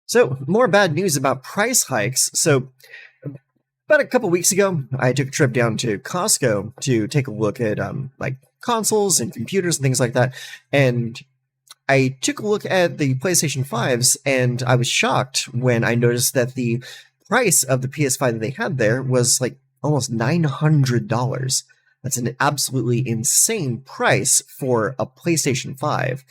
So, more bad news about price hikes. So, about a couple weeks ago, I took a trip down to Costco to take a look at like consoles and computers and things like that. And I took a look at the PlayStation 5s, and I was shocked when I noticed that the price of the PS5 that they had there was like almost $900. That's an absolutely insane price for a PlayStation 5.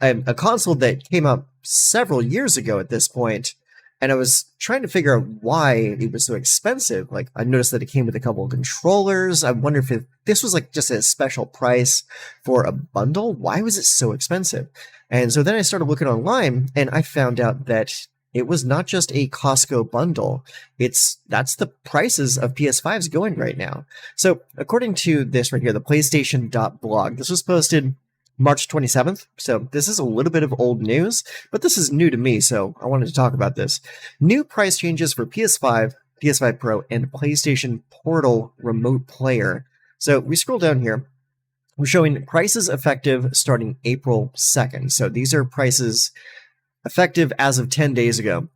A console that came out several years ago at this point, and I was trying to figure out why it was so expensive. Like, I noticed that it came with a couple of controllers. I wonder if this was like just a special price for a bundle. Why was it so expensive? And so then I started looking online, and I found out that it was not just a Costco bundle. That's the prices of PS5s going right now. So according to this right here, the PlayStation.blog, this was posted March 27th. So this is a little bit of old news, but this is new to me, so I wanted to talk about this. New price changes for PS5, PS5 Pro, and PlayStation Portal Remote Player. So we scroll down here. We're showing prices effective starting April 2nd. So these are prices effective as of 10 days ago.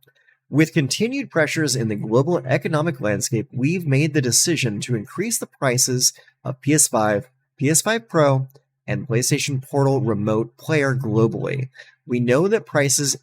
With continued pressures in the global economic landscape, we've made the decision to increase the prices of PS5, PS5 Pro, and PlayStation Portal Remote Player globally. We know that price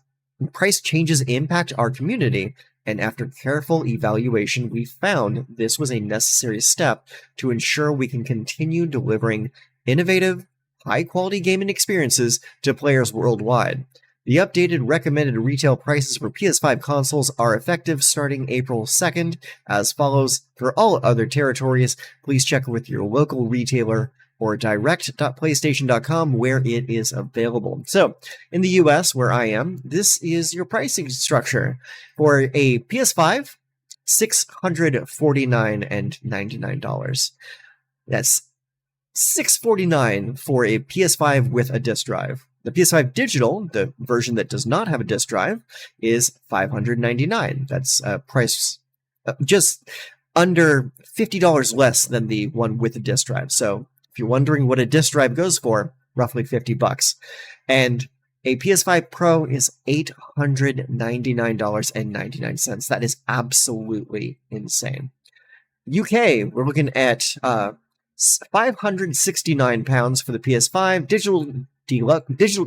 changes impact our community, and after careful evaluation, we found this was a necessary step to ensure we can continue delivering innovative, high-quality gaming experiences to players worldwide. The updated recommended retail prices for PS5 consoles are effective starting April 2nd as follows. For all other territories, please check with your local retailer or direct.playstation.com where it is available. So, in the US, where I am, this is your pricing structure. For a PS5, $649.99. That's $649 for a PS5 with a disc drive. The PS5 digital, the version that does not have a disc drive, is $599. That's a price just under $50 less than the one with the disc drive. So, if you're wondering what a disc drive goes for, roughly $50. And a PS5 Pro is $899.99. That is absolutely insane. UK, we're looking at £569 for the PS5. Digital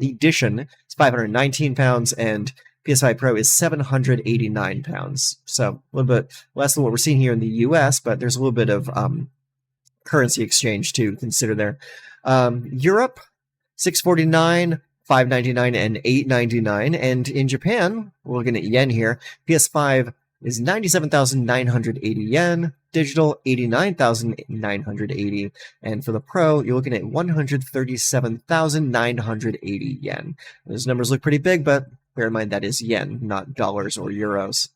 edition is £519, and PS5 Pro is £789. So a little bit less than what we're seeing here in the US, but there's a little bit of currency exchange to consider there. Europe, $649, $599, and $899. And in Japan, we're looking at yen here. PS5 is 97,980 yen. Digital, 89,980. And for the Pro, you're looking at 137,980 yen. Those numbers look pretty big, but bear in mind that is yen, not dollars or euros.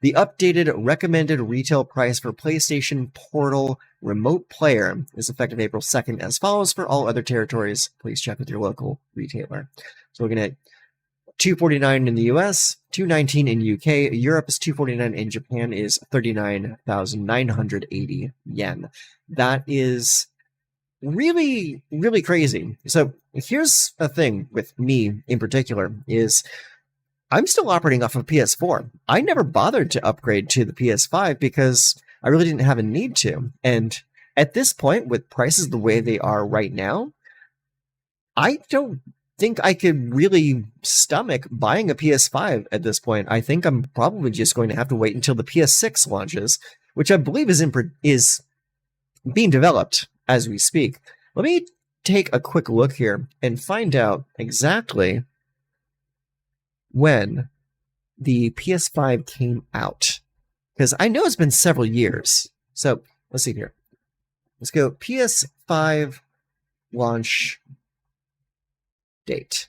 The updated recommended retail price for PlayStation Portal Remote Player is effective April 2nd as follows. For all other territories, please check with your local retailer. So we're looking at $249 in the US, $219 in UK, Europe is $249, and Japan is 39,980 yen. That is really, really crazy. So here's the thing with me in particular is I'm still operating off of PS4. I never bothered to upgrade to the PS5 because I really didn't have a need to. And at this point, with prices the way they are right now, I don't think I could really stomach buying a PS5 at this point. I think I'm probably just going to have to wait until the PS6 launches, which I believe is being developed as we speak. Let me take a quick look here and find out exactly when the PS5 came out, because I know it's been several years. So let's see here. Let's go PS5 launch date.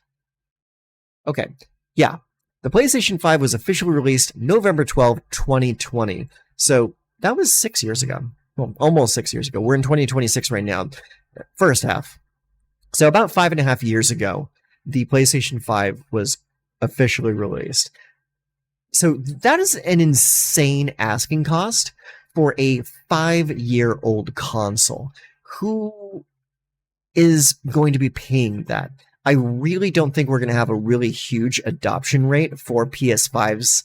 Okay, yeah. The PlayStation 5 was officially released November 12, 2020. So that was 6 years ago. Well, almost 6 years ago. We're in 2026 right now. First half. So about 5.5 years ago, the PlayStation 5 was officially released. So that is an insane asking cost for a 5-year-old console. Who is going to be paying that? I really don't think we're going to have a really huge adoption rate for PS5s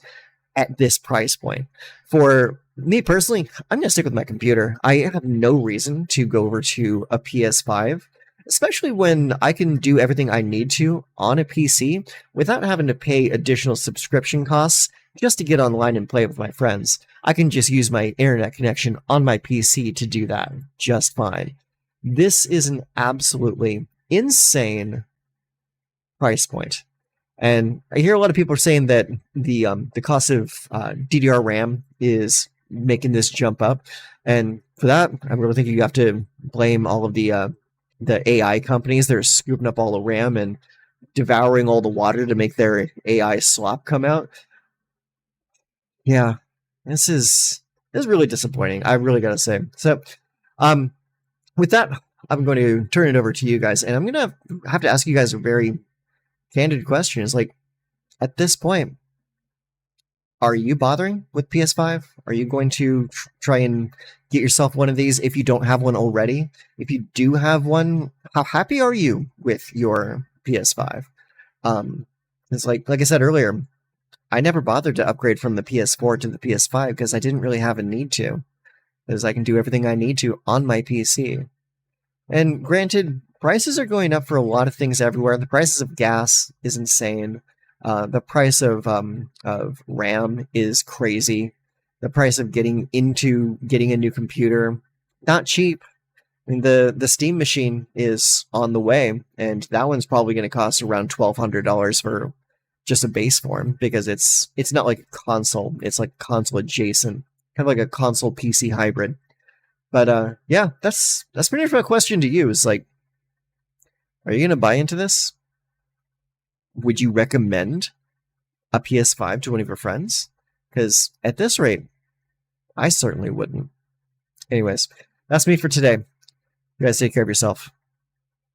at this price point. For me personally, I'm going to stick with my computer. I have no reason to go over to a PS5, especially when I can do everything I need to on a PC without having to pay additional subscription costs just to get online and play with my friends. I can just use my internet connection on my PC to do that just fine. This is an absolutely insane price point. And I hear a lot of people are saying that the cost of DDR RAM is making this jump up, and for that, I really think you have to blame all of the AI companies that are scooping up all the RAM and devouring all the water to make their AI slop come out. Yeah, this is really disappointing. I really gotta say. So, with that, I'm going to turn it over to you guys, and I'm gonna have to ask you guys a very candid question. Is like, at this point, are you bothering with PS5? Are you going to try and get yourself one of these if you don't have one already? If you do have one, how happy are you with your PS5? It's like I said earlier, I never bothered to upgrade from the PS4 to the PS5 because I didn't really have a need to, because I can do everything I need to on my PC. And granted, prices are going up for a lot of things everywhere. The prices of gas is insane. The price of RAM is crazy. The price of getting a new computer, not cheap. I mean, the Steam machine is on the way, and that one's probably going to cost around $1,200 for just a base form, because it's not like a console. It's like console adjacent, kind of like a console PC hybrid. But yeah, that's pretty much my question to you. Is like, are you going to buy into this? Would you recommend a PS5 to one of your friends? Because at this rate, I certainly wouldn't. Anyways, that's me for today. You guys take care of yourself.